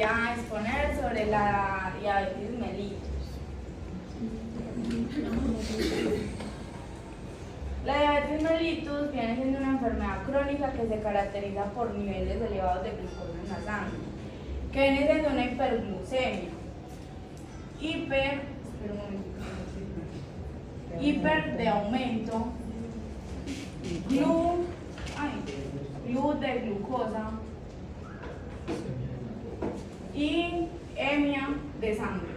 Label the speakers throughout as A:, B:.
A: a exponer sobre la diabetes mellitus. La diabetes mellitus viene siendo una enfermedad crónica que se caracteriza por niveles elevados de glucosa en la sangre, que viene siendo una hiperglucemia, hiper de aumento, glu de glucosa y emia de sangre.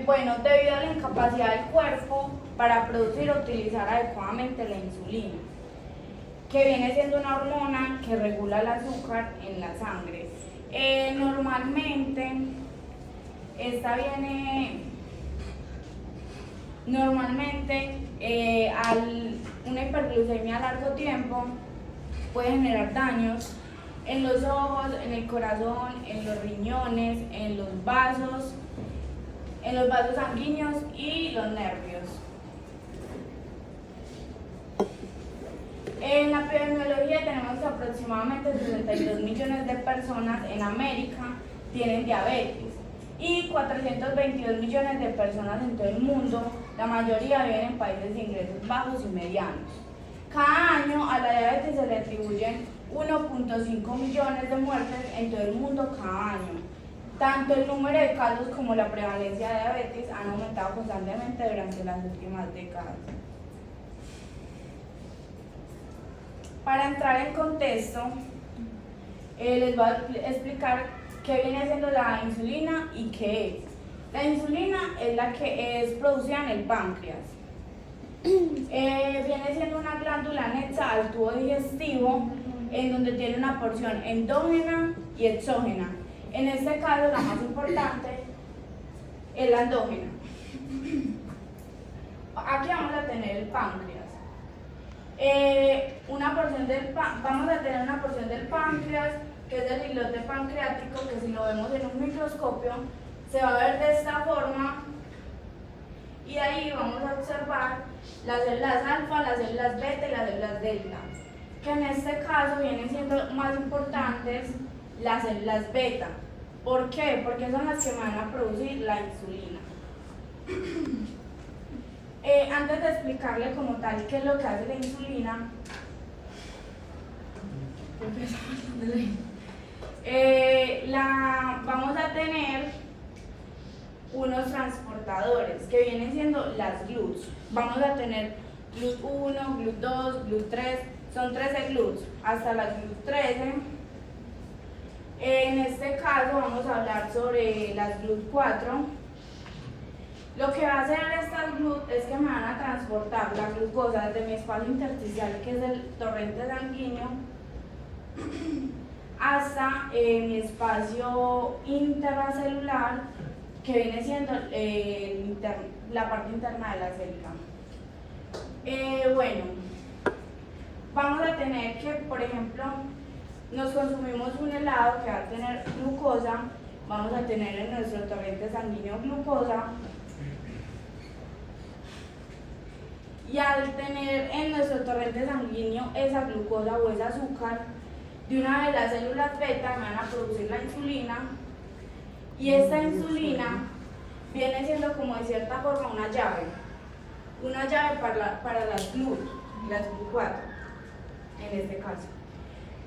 A: Bueno, debido a la incapacidad del cuerpo para producir o utilizar adecuadamente la insulina, que viene siendo una hormona que regula el azúcar en la sangre. Una hiperglucemia a largo tiempo puede generar daños en los ojos, en el corazón, en los riñones, en los vasos sanguíneos y los nervios. En la epidemiología tenemos que aproximadamente 62 millones de personas en América tienen diabetes y 422 millones de personas en todo el mundo, la mayoría viven en países de ingresos bajos y medianos. Cada año a la diabetes se le atribuyen 1.5 millones de muertes en todo el mundo cada año. Tanto el número de casos como la prevalencia de diabetes han aumentado constantemente durante las últimas décadas. Para entrar en contexto, les voy a explicar qué viene siendo la insulina y qué es. La insulina es la que es producida en el páncreas. Viene siendo una glándula anexa al tubo digestivo en donde tiene una porción endógena y exógena. En este caso, la más importante es la endógena. Aquí vamos a tener el páncreas. Vamos a tener una porción del páncreas que es el islote pancreático, que si lo vemos en un microscopio se va a ver de esta forma, y ahí vamos a observar las células alfa, las células beta y las células delta, que en este caso vienen siendo más importantes las células beta. ¿Por qué? Porque son las que van a producir la insulina. Antes de explicarle como tal qué es lo que hace la insulina, vamos a tener unos transportadores que vienen siendo las GLUTs. Vamos a tener GLUT1, GLUT2, GLUT3, son 13 GLUTs, hasta las GLUT13. En este caso vamos a hablar sobre las GLUT4. Lo que va a hacer estas GLUT es que me van a transportar la glucosa desde mi espacio intersticial, que es el torrente sanguíneo, hasta mi espacio intracelular, que viene siendo la parte interna de la célula. Bueno, vamos a tener que, por ejemplo, nos consumimos un helado que va a tener glucosa, vamos a tener en nuestro torrente sanguíneo glucosa, y al tener en nuestro torrente sanguíneo esa glucosa o ese azúcar, de una de las células beta van a producir la insulina, y esta insulina viene siendo como de cierta forma una llave para las GLUT, las GLUT4 en este caso.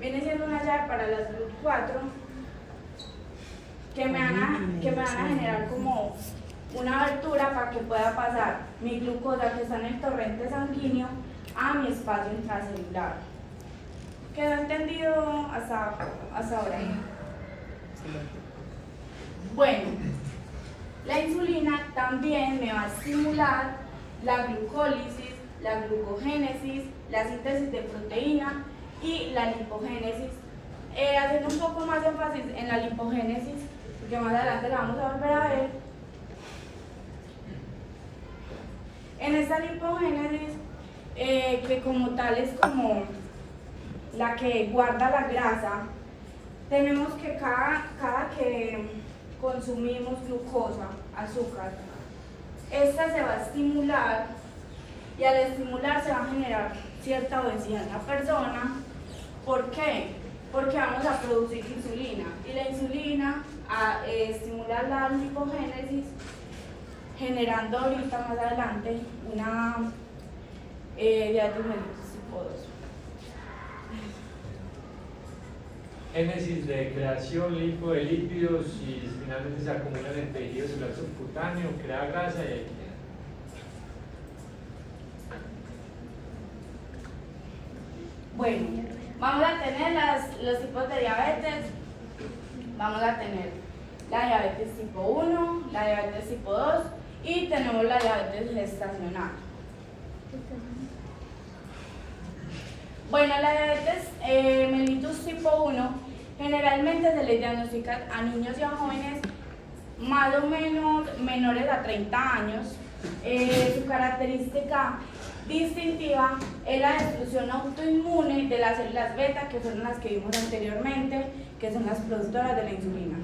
A: Viene siendo una llave para las GLUT4 que me van a generar como una abertura para que pueda pasar mi glucosa que está en el torrente sanguíneo a mi espacio intracelular. ¿Quedó entendido hasta ahora? Bueno, la insulina también me va a estimular la glucólisis, la glucogénesis, la síntesis de proteína y la lipogénesis. Haciendo un poco más de énfasis en la lipogénesis, porque más adelante la vamos a volver a ver. En esta lipogénesis, que como tal es como la que guarda la grasa, tenemos que cada que consumimos glucosa, azúcar, esta se va a estimular y al estimular se va a generar cierta obesidad en la persona. ¿Por qué? Porque vamos a producir insulina y la insulina estimula la lipogénesis, generando ahorita más adelante una diabetes mellitus tipo 2.
B: Génesis de creación de lípidos y finalmente se acumulan en tejido celular subcutáneo, crea grasa y
A: bueno, vamos a tener los tipos de diabetes. Vamos a tener la diabetes tipo 1, la diabetes tipo 2 y tenemos la diabetes gestacional. Bueno, la diabetes mellitus tipo 1 generalmente se le diagnostica a niños y a jóvenes más o menos menores a 30 años. Su característica distintiva es la destrucción autoinmune de las células beta, que fueron las que vimos anteriormente, que son las productoras de la insulina,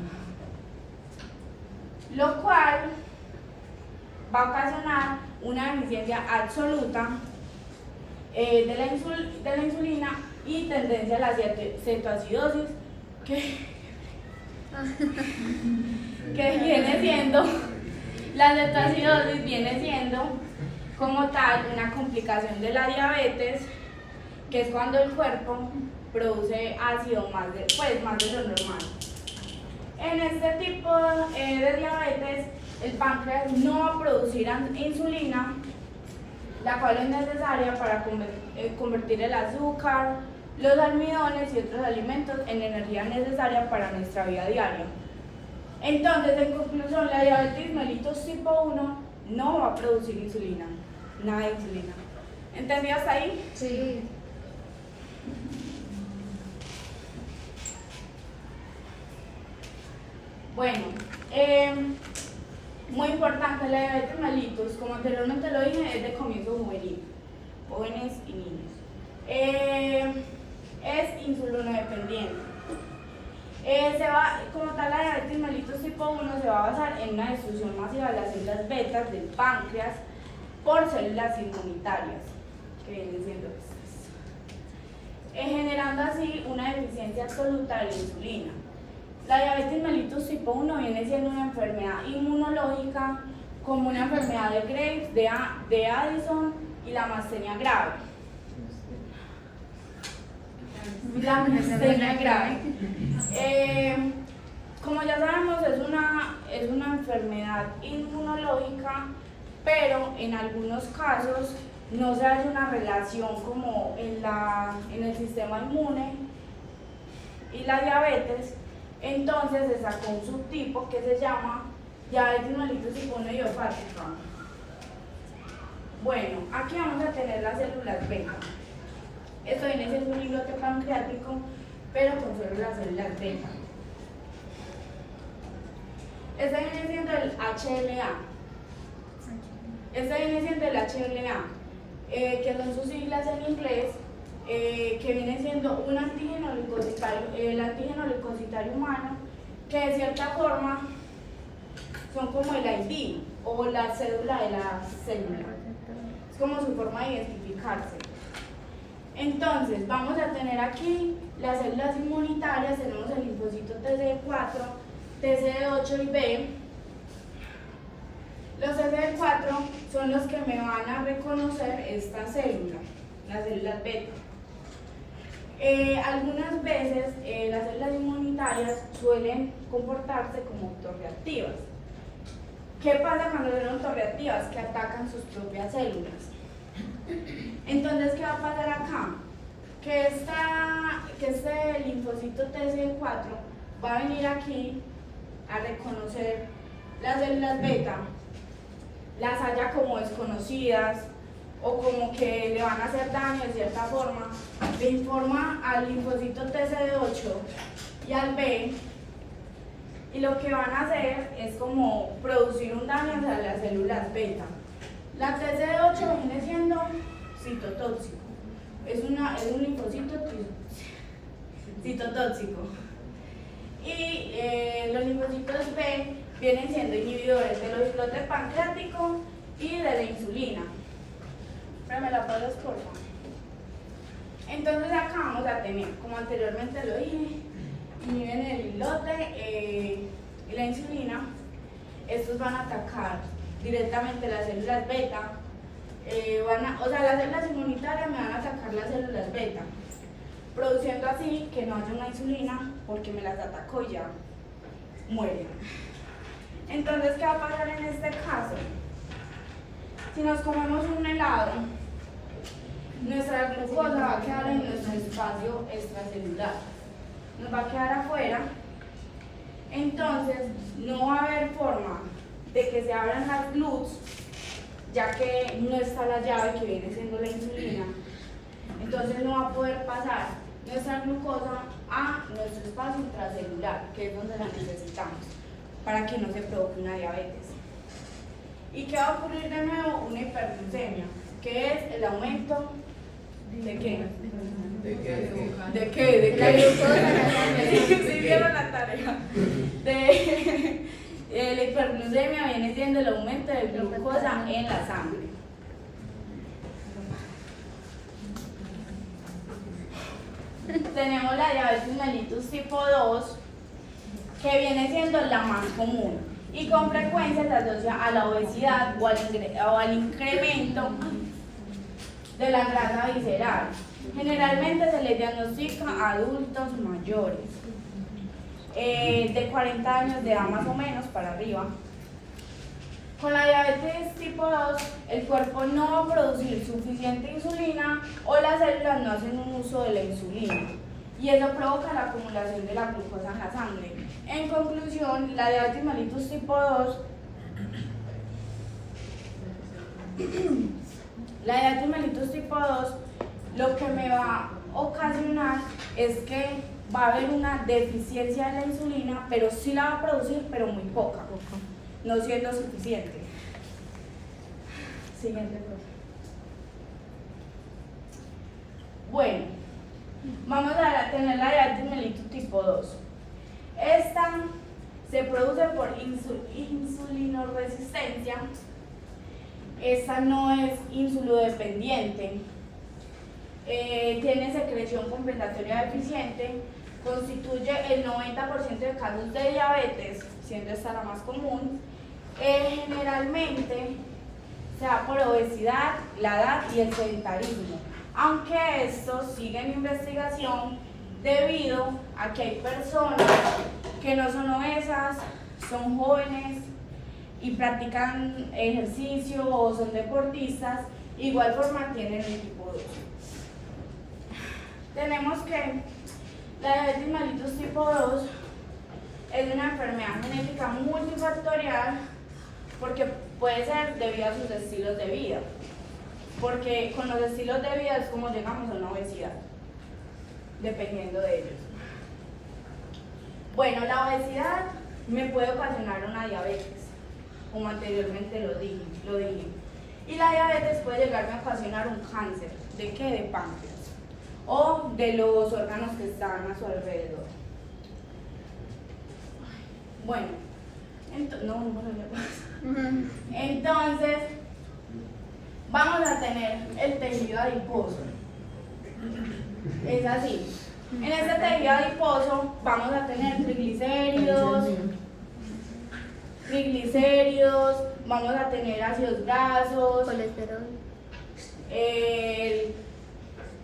A: lo cual va a ocasionar una deficiencia absoluta de la insulina y tendencia a la cetoacidosis, que viene siendo, la cetoacidosis viene siendo como tal una complicación de la diabetes, que es cuando el cuerpo produce ácido más de lo normal. En este tipo de diabetes, el páncreas no va a producir insulina, la cual es necesaria para convertir el azúcar, los almidones y otros alimentos en energía necesaria para nuestra vida diaria. Entonces, en conclusión, la diabetes mellitus tipo 1 no va a producir insulina, nada de insulina. ¿Entendido hasta ahí?
C: Sí.
A: Bueno, muy importante, la diabetes mellitus, como anteriormente lo dije, es de comienzo juvenil, jóvenes y niños. Es insulinodependiente. Como tal, la diabetes mellitus tipo 1 se va a basar en una destrucción masiva de las células betas del páncreas por células inmunitarias, que vienen siendo estas, generando así una deficiencia absoluta de la insulina. La diabetes mellitus tipo 1 viene siendo una enfermedad inmunológica como una enfermedad de Graves, de Addison y la mastenia grave. La mastenia grave. Como ya sabemos, es una enfermedad inmunológica, pero en algunos casos no se hace una relación como en el sistema inmune y la diabetes. Entonces se sacó un subtipo que se llama diabetes mellitus tipo 1 idiopática. Bueno, aquí vamos a tener las células beta. Esto viene siendo un islote pancreático, pero con solo las células beta. Este viene siendo el HLA. Este viene siendo el HLA, que son sus siglas en inglés, que viene siendo un antígeno leucocitario, el antígeno leucocitario humano, que de cierta forma son como el ID o la cédula de la célula. Es como su forma de identificarse. Entonces, vamos a tener aquí las células inmunitarias, tenemos el linfocito TCD4, TCD8 y B. Los TCD4 son los que me van a reconocer esta célula, las células beta. Algunas veces las células inmunitarias suelen comportarse como autorreactivas. ¿Qué pasa cuando son autorreactivas? Que atacan sus propias células. Entonces, ¿qué va a pasar acá? Que este linfocito TCD4 va a venir aquí a reconocer las células beta, las haya como desconocidas o como que le van a hacer daño de cierta forma, le informa al linfocito TCD8 y al B, y lo que van a hacer es como producir un daño hacia las células beta. La TCD8 viene siendo citotóxico, es un linfocito citotóxico, y los linfocitos B vienen siendo inhibidores del islote pancreático y de la insulina. Pero me la pasas, por favor. Entonces acá vamos a tener, como anteriormente lo dije, inhiben el islote y la insulina. Estos van a atacar directamente las células beta. O sea, las células inmunitarias me van a atacar las células beta, produciendo así que no haya una insulina porque me las atacó y ya mueren. Entonces, ¿qué va a pasar en este caso? Si nos comemos un helado, nuestra glucosa va a quedar en nuestro espacio extracelular, nos va a quedar afuera. Entonces no va a haber forma de que se abran las GLUTs, ya que no está la llave que viene siendo la insulina. Entonces no va a poder pasar nuestra glucosa a nuestro espacio intracelular, que es donde la necesitamos para que no se provoque una diabetes. ¿Y qué va a ocurrir de nuevo? Una hiperglucemia, que es el aumento ¿de qué? ¿De qué? ¿De qué? Sí, vieron la tarea. La hiperglucemia viene siendo el aumento de glucosa en la sangre. Tenemos la diabetes mellitus tipo 2, que viene siendo la más común y con frecuencia se asocia a la obesidad o al incremento de la grasa visceral. Generalmente se le diagnostica a adultos mayores, de 40 años de edad más o menos para arriba. Con la diabetes tipo 2, el cuerpo no va a producir suficiente insulina o las células no hacen un uso de la insulina y eso provoca la acumulación de la glucosa en la sangre. En conclusión, la diabetes mellitus tipo 2 la diabetes mellitus tipo 2 lo que me va a ocasionar es que va a haber una deficiencia de la insulina, pero sí la va a producir, pero muy poca, no siendo suficiente. Siguiente, profe. Bueno, vamos a tener la diabetes mellitus tipo 2. Esta se produce por insulinoresistencia. Esta no es insulodependiente. Tiene secreción compensatoria deficiente. Constituye el 90% de casos de diabetes, siendo esta la más común. Generalmente se da por obesidad, la edad y el sedentarismo, aunque estos siguen investigación debido a que hay personas que no son obesas, son jóvenes y practican ejercicio o son deportistas, igual forma tienen el tipo 2. Tenemos que la diabetes mellitus tipo 2 es una enfermedad genética multifactorial porque puede ser debido a sus estilos de vida, porque con los estilos de vida es como llegamos a una obesidad, dependiendo de ellos. Bueno, la obesidad me puede ocasionar una diabetes, como anteriormente lo dije. Y la diabetes puede llegarme a ocasionar un cáncer. ¿De qué? De páncreas o de los órganos que están a su alrededor. Bueno, entonces vamos a tener el tejido adiposo. Es así. En este tejido adiposo vamos a tener triglicéridos, vamos a tener ácidos grasos,
C: colesterol,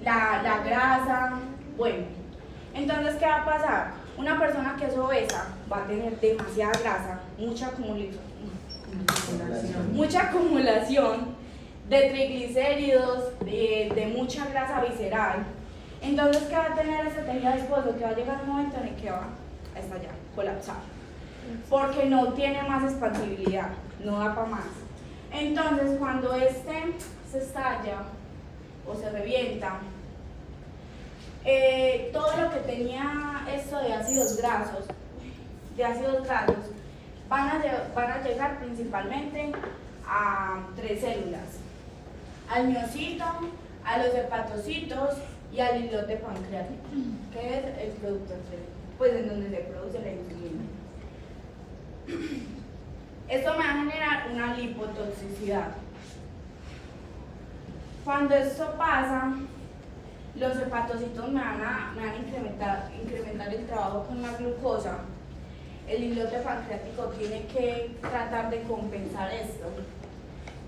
A: la grasa. Bueno, entonces ¿qué va a pasar? Una persona que es obesa va a tener demasiada grasa, mucha acumulación de triglicéridos, de mucha grasa visceral. Entonces, ¿qué va a tener ese tejido adiposo? Que va a llegar un momento en el que va a estallar, colapsar, porque no tiene más expansibilidad, no da para más. Entonces, cuando este se estalla o se revienta, todo lo que tenía esto de ácidos grasos van a llegar principalmente a 3 células: al miocito, a los hepatocitos y al islote pancreático, que es el productor pues en donde se produce la insulina. Esto me va a generar una lipotoxicidad. Cuando esto pasa, los hepatocitos me van a incrementar el trabajo con la glucosa. El islote pancreático tiene que tratar de compensar esto,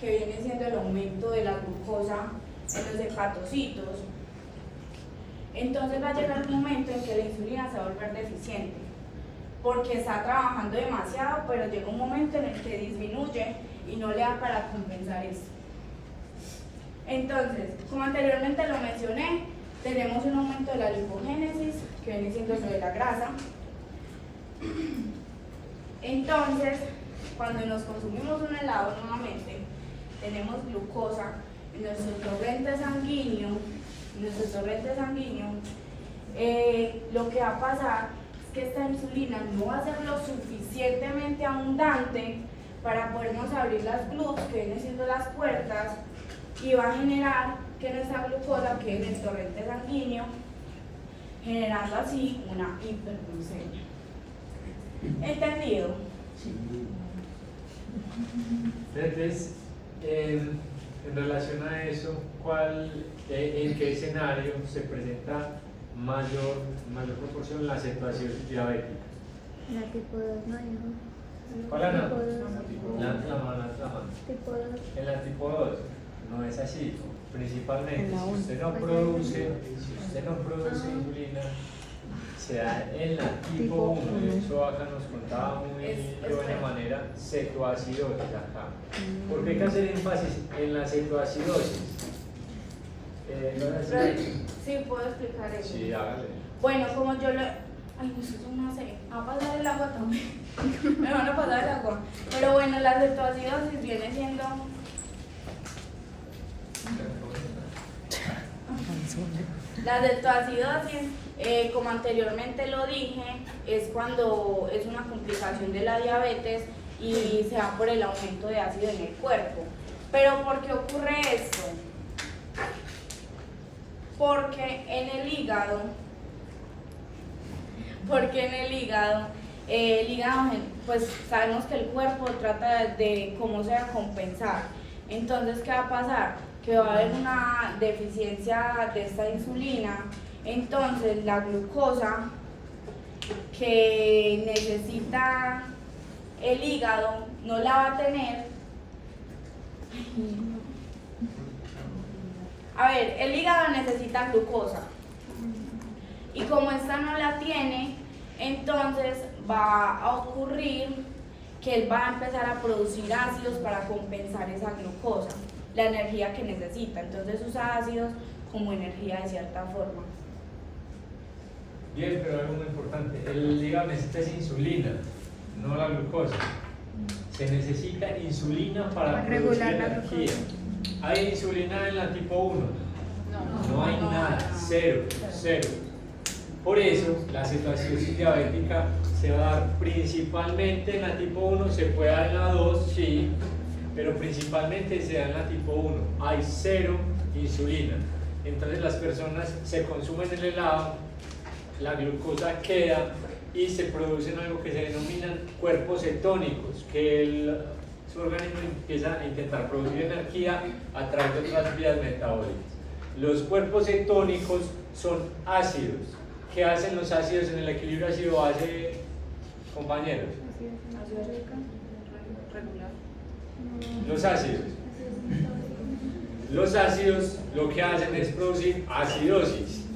A: que viene siendo el aumento de la glucosa en los hepatocitos. Entonces va a llegar un momento en que la insulina se va a volver deficiente, porque está trabajando demasiado, pero llega un momento en el que disminuye y no le da para compensar esto. Entonces, como anteriormente lo mencioné, tenemos un aumento de la lipogénesis, que viene siendo sobre la grasa. Entonces, cuando nos consumimos un helado nuevamente, tenemos glucosa en nuestro torrente sanguíneo. Lo que va a pasar es que esta insulina no va a ser lo suficientemente abundante para podernos abrir las GLUT, que vienen siendo las puertas, y va a generar que nuestra glucosa quede en el torrente sanguíneo, generando así una hiperglucemia. ¿Entendido?
B: Sí. Entonces, en relación a eso, ¿en qué escenario se presenta mayor proporción la cetoacidosis diabética?
C: La tipo 2, no, hijo.
B: ¿Cuál es la
C: Tipo 2.
B: La mano.
C: Tipo 2.
B: En la tipo 2 no es así. Principalmente,
C: En la
B: si
C: uno.
B: usted no produce insulina, se da en la tipo 1. De hecho, acá nos contaba muy de buena manera cetoacidosis acá. ¿Por qué hay que hacer énfasis en la cetoacidosis?
A: Sí, puedo explicar eso.
B: Sí, hágale.
A: Bueno, como yo lo... Ay, eso no sé. ¿Me va a pasar el agua también? Me van a pasar el agua. Pero bueno, la cetoacidosis viene siendo... La cetoacidosis, como anteriormente lo dije, es cuando es una complicación de la diabetes y se da por el aumento de ácido en el cuerpo. Pero ¿por qué ocurre esto? Porque en el hígado, pues sabemos que el cuerpo trata de cómo se va a compensar. Entonces, ¿qué va a pasar? Que va a haber una deficiencia de esta insulina. Entonces, la glucosa que necesita el hígado no la va a tener. A ver, el hígado necesita glucosa y como esta no la tiene, entonces va a ocurrir que él va a empezar a producir ácidos para compensar esa glucosa, la energía que necesita. Entonces usa ácidos como energía de cierta forma.
B: Bien, pero algo muy importante, el hígado necesita esa insulina, no la glucosa. Se necesita insulina para producir
C: regular la
B: energía. ¿Hay insulina en la tipo 1? No hay nada,
A: no.
B: cero. Por eso la cetoacidosis diabética se va a dar principalmente en la tipo 1, se puede dar en la 2, sí, pero principalmente se da en la tipo 1. Hay cero insulina. Entonces las personas se consumen el helado, la glucosa queda y se producen algo que se denominan cuerpos cetónicos, que su organismo empieza a intentar producir energía a través de otras vías metabólicas. Los cuerpos cetónicos son ácidos. ¿Qué hacen los ácidos en el equilibrio ácido-base, compañeros? Los ácidos lo que hacen es producir acidosis.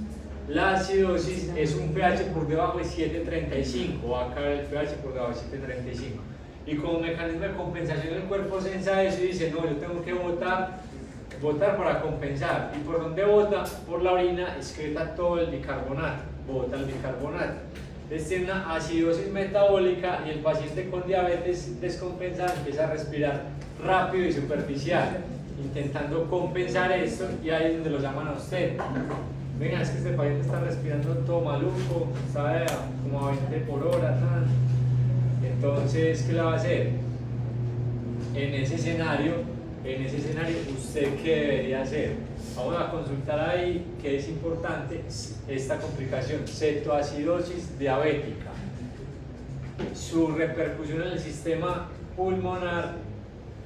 B: La acidosis es un pH por debajo de 7.35, acá el pH por debajo de 7.35. Y como mecanismo de compensación el cuerpo sensa eso y dice, no, yo tengo que botar para compensar. ¿Y por dónde bota? Por la orina, excreta todo el bicarbonato, bota el bicarbonato. Entonces tiene una acidosis metabólica y el paciente con diabetes descompensada empieza a respirar rápido y superficial, intentando compensar esto, y ahí es donde lo llaman a usted. Venga, es que este paciente está respirando todo maluco, está como a 20 por hora, tal. Entonces, ¿qué le va a hacer? En ese escenario, ¿usted qué debería hacer? Vamos a consultar ahí, que es importante, esta complicación, cetoacidosis diabética. Su repercusión en el sistema pulmonar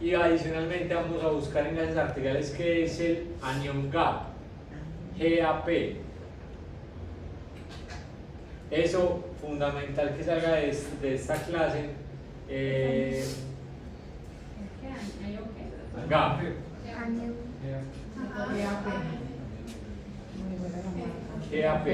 B: Y adicionalmente vamos a buscar enlaces arteriales que es el anion gap, GAP. Eso fundamental que salga de esta clase. GAP.
C: Año.
B: GAP.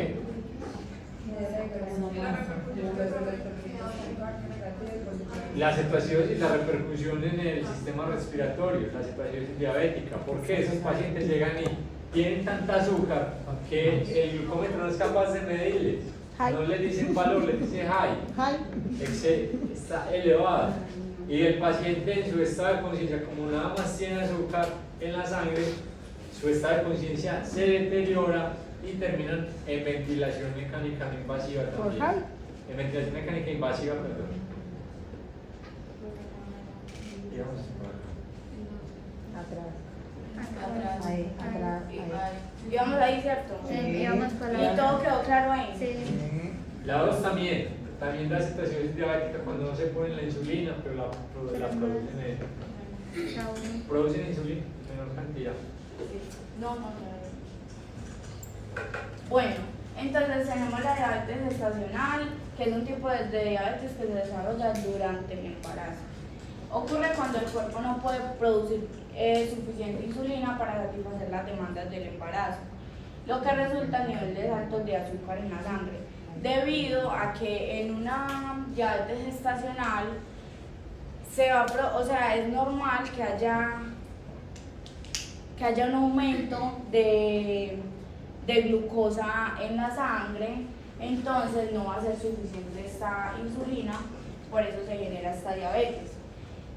B: La cetoacidosis y la repercusión en el sistema respiratorio, la cetoacidosis diabética, porque esos pacientes llegan y tienen tanta azúcar que el glucómetro no es capaz de medirles. No les dicen valor, les dice high, está elevada. Y el paciente en su estado de conciencia, como nada más tiene azúcar en la sangre, su estado de conciencia se deteriora y terminan en ventilación mecánica no invasiva también. En ventilación mecánica invasiva, perdón. Digamos,
D: Atrás. Ahí, atrás. Ahí.
A: Íbamos ahí, ¿cierto?
C: Sí, íbamos por la
A: Y todo quedó claro ahí.
C: Sí.
B: La 2 también la situación diabética cuando no se pone la insulina, pero la producen insulina en menor cantidad.
A: No. Bueno, entonces tenemos la diabetes gestacional, que es un tipo de diabetes que se desarrolla durante el embarazo. Ocurre cuando el cuerpo no puede producir suficiente insulina para satisfacer las demandas del embarazo, lo que resulta en niveles altos de azúcar en la sangre, debido a que en una diabetes gestacional es normal que haya un aumento de glucosa en la sangre, entonces no va a ser suficiente esta insulina, por eso se genera esta diabetes.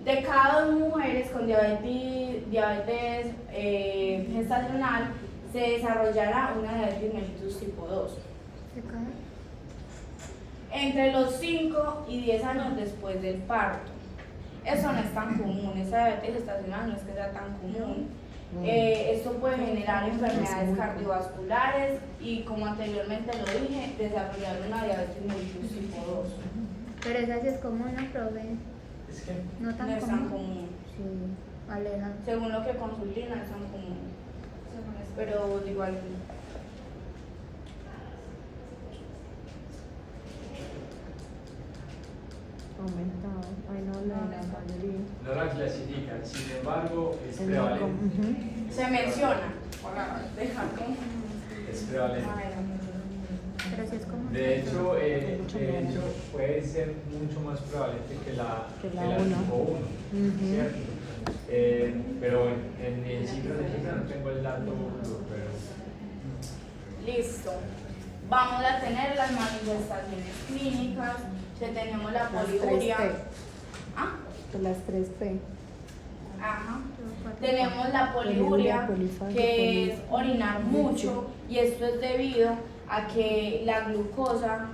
A: De cada 2 mujeres con diabetes gestacional se desarrollará una diabetes mellitus tipo 2. Entre los 5 y 10 años después del parto. Eso no es tan común, esa diabetes gestacional no es que sea tan común. Esto puede generar enfermedades cardiovasculares y, como anteriormente lo dije, desarrollar una diabetes mellitus tipo 2.
C: Pero esa sí es común, ¿no, profe?
B: Es que
C: No tan
A: No es
C: común.
A: tan común.
C: Sí, aleja.
A: Según lo que consulté, no es tan común. Pero igual.
D: Aumentado. Ay, no, la mayoría.
B: no la clasifican, sin embargo es
D: El
B: prevalente.
D: ujú.
A: Se menciona. Para dejar como.
B: Es prevalente.
C: Pero sí es común.
B: De hecho, puede ser mucho más prevalente que la
D: Que la
B: tipo 1,
D: Ujú.
B: ¿cierto? Pero en cifras no tengo el dato, pero
A: Listo. Vamos a tener las manifestaciones clínicas, que tenemos la
D: Las
A: poliuria.
D: 3P.
A: ¿Ah?
D: De las 3P.
A: Ajá. Tenemos la poliuria, que es orinar mucho, y esto es debido a que la glucosa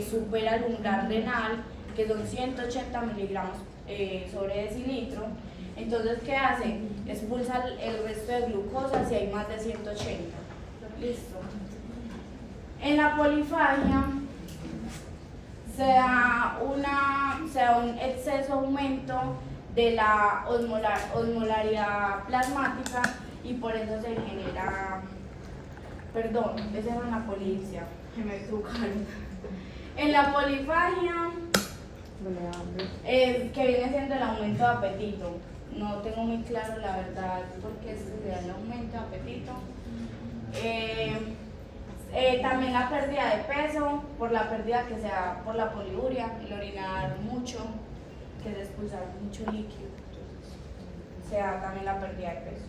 A: supera el umbral renal, que son 180 miligramos sobre decilitro. Entonces, ¿qué hace? Expulsa el resto de glucosa si hay más de 180. Listo. En la polifagia se da un exceso aumento de la osmolaridad plasmática y por eso se genera, perdón, esa era una polipsia, que me equivocaron. En la polifagia,
D: Duele hambre.
A: que viene siendo el aumento de apetito, no tengo muy claro la verdad por qué se da el aumento de apetito. También la pérdida de peso, por la pérdida que se da por la poliuria, el orinar mucho, que es expulsar mucho líquido, se da también la pérdida de peso.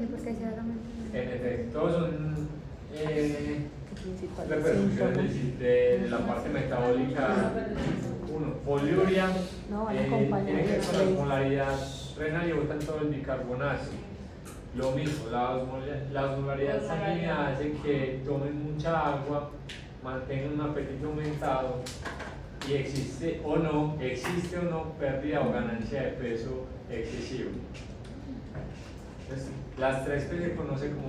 C: ¿Y por qué se da la mente?
B: en efecto todos son
D: Principales
B: repercusiones
D: síntomas.
B: de la parte metabólica. Uno, poliuria,
D: No, van
B: tiene que
D: acompañados
B: ver con la
D: de-
B: osmolaridad renal y botan todo el bicarbonato. Lo mismo, la osmolaridad sanguínea hace que tomen mucha agua, mantengan un apetito aumentado y existe o no pérdida o ganancia de peso excesivo. Entonces, las 3P se conocen como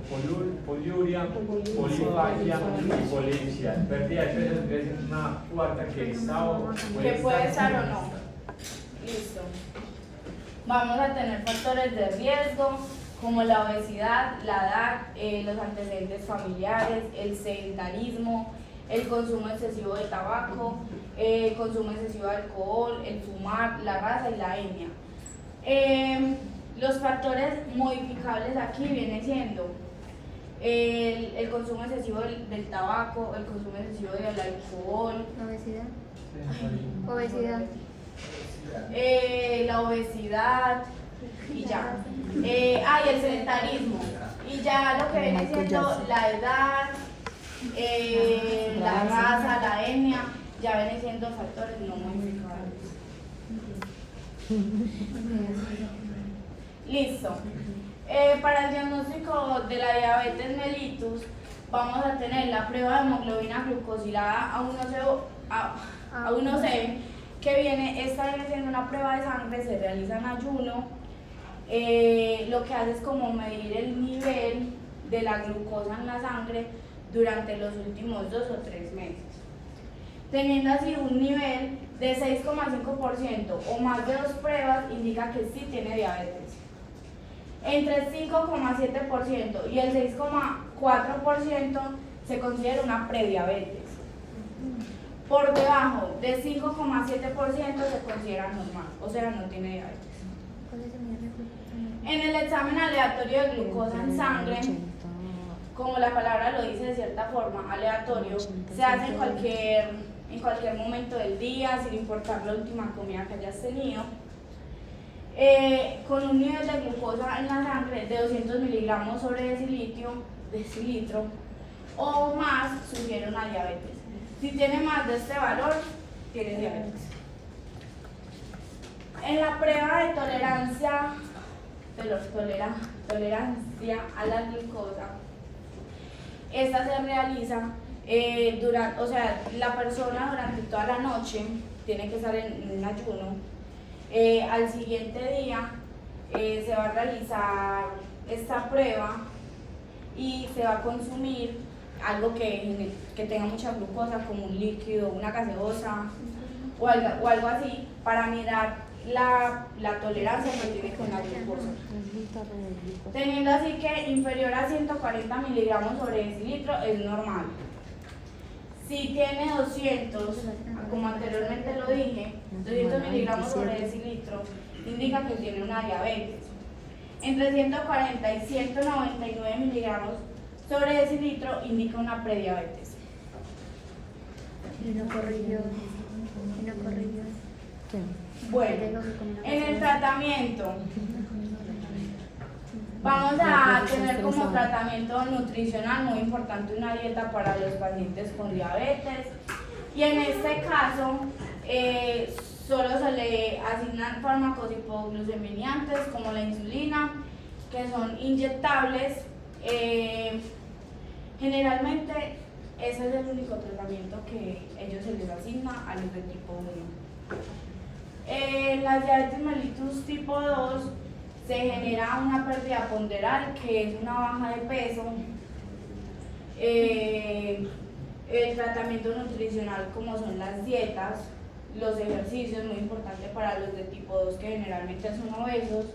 B: poliuria, polifagia y polipsia. Pérdida de peso es una cuarta que está o
A: Que puede estar o no. Listo. Vamos a tener factores de riesgo como la obesidad, la edad, los antecedentes familiares, el sedentarismo, el consumo excesivo de tabaco, el consumo excesivo de alcohol, el fumar, la raza y la etnia. Los factores modificables aquí vienen siendo el consumo excesivo del tabaco, el consumo excesivo del alcohol,
C: Obesidad. Obesidad.
A: la obesidad y ya. Y el sedentarismo. Y ya lo que viene siendo la edad, la raza, la etnia, ya vienen siendo factores no modificables. Listo. Para el diagnóstico de la diabetes mellitus vamos a tener la prueba de hemoglobina glucosilada A1C, que viene siendo una prueba de sangre, se realiza en ayuno. Lo que hace es como medir el nivel de la glucosa en la sangre durante los últimos 2 o 3 meses. Teniendo así un nivel de 6,5% o más de 2 pruebas, indica que sí tiene diabetes. Entre el 5,7% y el 6,4% se considera una prediabetes. Por debajo de 5,7% se considera normal, o sea, no tiene diabetes. En el examen aleatorio de glucosa en sangre, como la palabra lo dice de cierta forma, aleatorio, se hace en cualquier momento del día, sin importar la última comida que hayas tenido, con un nivel de glucosa en la sangre de 200 miligramos sobre decilitro o más, sugiere una diabetes. Si tiene más de este valor, tiene diabetes. En la prueba de tolerancia a la glucosa, esta se realiza la persona durante toda la noche tiene que estar en un ayuno. Al siguiente día se va a realizar esta prueba y se va a consumir algo que tenga mucha glucosa, como un líquido, una gaseosa o algo así, para mirar la tolerancia que tiene con la glucosa. Teniendo así que inferior a 140 miligramos sobre decilitro es normal. Si tiene 200, como anteriormente lo dije, 200 miligramos sobre decilitro, indica que tiene una diabetes. Entre 140 y 199 miligramos sobre decilitro indica una prediabetes.
C: Y no corrigió.
A: Bueno, en el tratamiento vamos a tener como tratamiento nutricional muy importante una dieta para los pacientes con diabetes, y en este caso solo se le asignan fármacos hipoglucemiantes como la insulina, que son inyectables. Generalmente ese es el único tratamiento que ellos se les asigna a los de tipo 1. La diabetes mellitus tipo 2 se genera una pérdida ponderal, que es una baja de peso. El tratamiento nutricional, como son las dietas, los ejercicios, muy importante para los de tipo 2 que generalmente son obesos,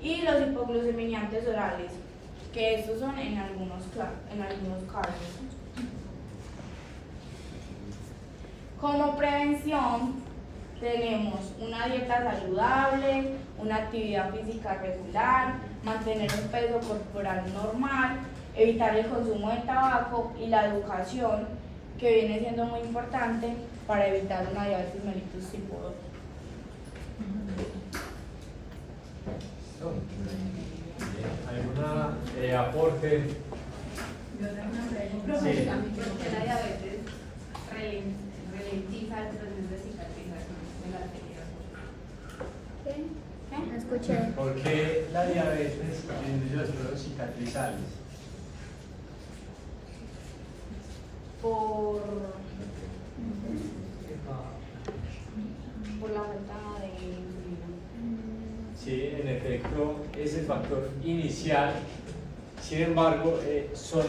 A: y los hipoglucemiantes orales, que estos son en algunos casos. Como prevención tenemos una dieta saludable, una actividad física regular, mantener un peso corporal normal, evitar el consumo de tabaco y la educación, que viene siendo muy importante para evitar una diabetes mellitus tipo 2.
B: ¿Algún aporte?
E: Yo tengo una pregunta.
B: Sí.
E: ¿Por qué la diabetes ralentiza el proceso de cicatrización de la arteria?
C: ¿Qué? No escuché.
B: ¿Por qué la diabetes disminuye los procesos cicatrizales?
A: Por la falta de insulina.
B: Sí, en efecto, ese factor inicial Sin embargo, son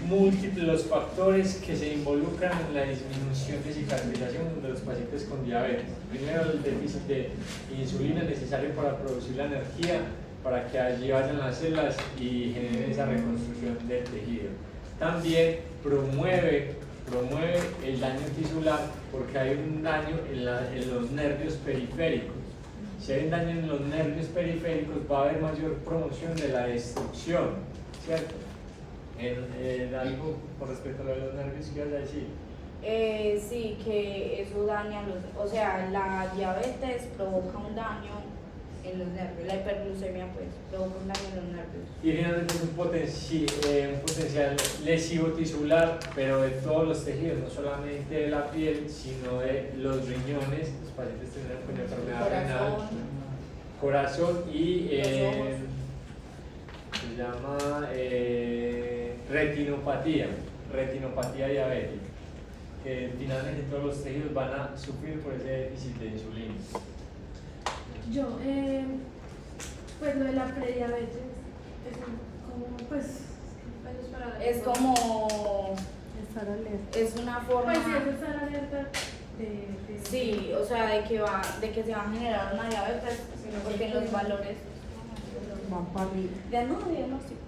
B: múltiples los factores que se involucran en la disminución de cicatrización de los pacientes con diabetes. Primero, el déficit de insulina necesario para producir la energía para que allí vayan las células y generen esa reconstrucción del tejido. También promueve el daño tisular porque hay un daño en los nervios periféricos. Si hay un daño en los nervios periféricos va a haber mayor promoción de la destrucción, ¿cierto? Algo con respecto a lo de los nervios, ¿qué vas a decir?
A: Sí, que eso daña o sea, la diabetes provoca un daño en los nervios, la hiperglucemia pues provoca un daño en los nervios.
B: Y finalmente es un potencial lesivo tisular, pero de todos los tejidos, no solamente de la piel, sino de los riñones, los pacientes tienen con enfermedad renal, corazón y se llama retinopatía diabética, que finalmente todos los tejidos van a sufrir por ese déficit de insulina.
F: Yo, pues lo de la prediabetes es como, pues
A: Es como,
D: Estar alerta.
A: es una forma,
F: pues sí, eso estar alerta de
A: sí, o sea, de que se va a generar una diabetes, porque los valores
D: Van para arriba.
A: de diagnóstico.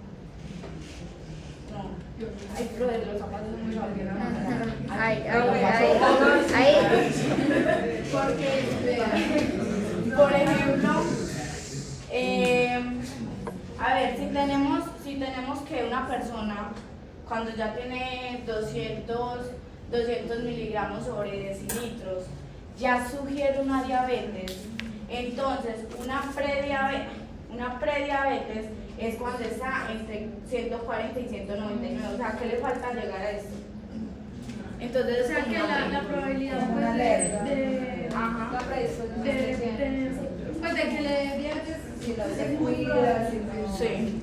A: No, ay, pero de los zapatos son muy rápidos.
C: Ay, ay.
A: Por ejemplo, a ver, si tenemos que una persona cuando ya tiene 200 miligramos sobre decilitros ya sugiere una diabetes, entonces una prediabetes es cuando está entre 140 y 199, o sea, ¿qué le falta llegar a esto? Entonces,
F: o sea que la probabilidad pues,
A: ajá.
E: La predisposición de
F: pues de que le dé diabetes
E: si lo hace
F: es muy
E: muy
F: probable.
A: Sí.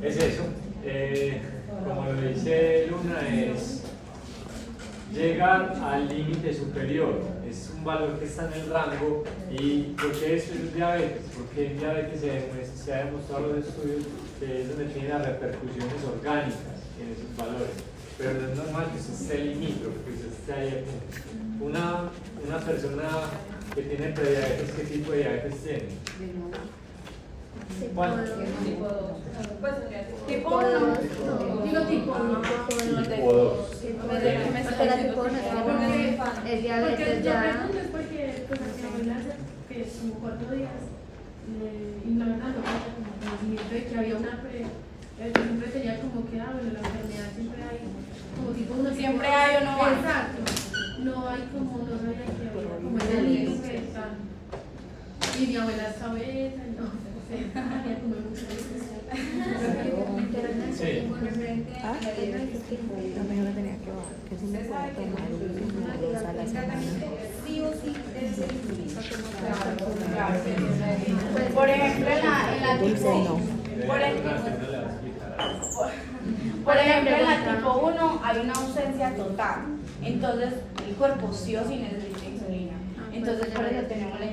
B: Es eso, como lo dice Luna, es llegar al límite superior, es un valor que está en el rango. ¿Y por qué esto es diabetes? Porque en diabetes se ha demostrado en los estudios que es donde tiene las repercusiones orgánicas en esos valores, pero no es normal que usted esté limítrofe, que usted esté ahí. Una persona que tiene prediabetes, ¿qué tipo de diabetes tiene? ¿Cuál?
E: tipo 2. Pues
A: Tipo
C: Tipo
A: 1.
C: dos.
F: Digo tipo uno.
B: Tipo 2.
A: Desde que me
C: O sea, la tipo uno es
F: Porque
C: diabetes
F: yo
C: ya.
F: pregunto es porque pues a mi abuela que es como 4 días y la verdad no tenía como conocimiento de que había una siempre tenía como que bueno, la enfermedad siempre hay como tipo uno
A: Siempre hay o no hay.
F: exacto, no hay como no sabía que había como ese libro que está y mi abuela está obesa y no sé, había como muchas veces.
B: Sí.
E: con referente a la diabetes,
D: La mejor tenía que bajar, que si me
E: usted
D: puedo
E: sabe que
D: tomar
E: una
D: una cosa a la
E: el
D: semana.
E: tratamiento sí o sí debe ser insulina.
A: Claro. Por ejemplo, en la
D: Dulce
A: tipo,
D: no.
A: por ejemplo, en la tipo 1 hay una ausencia total, entonces el cuerpo sí o sí necesita insulina, entonces por eso tenemos la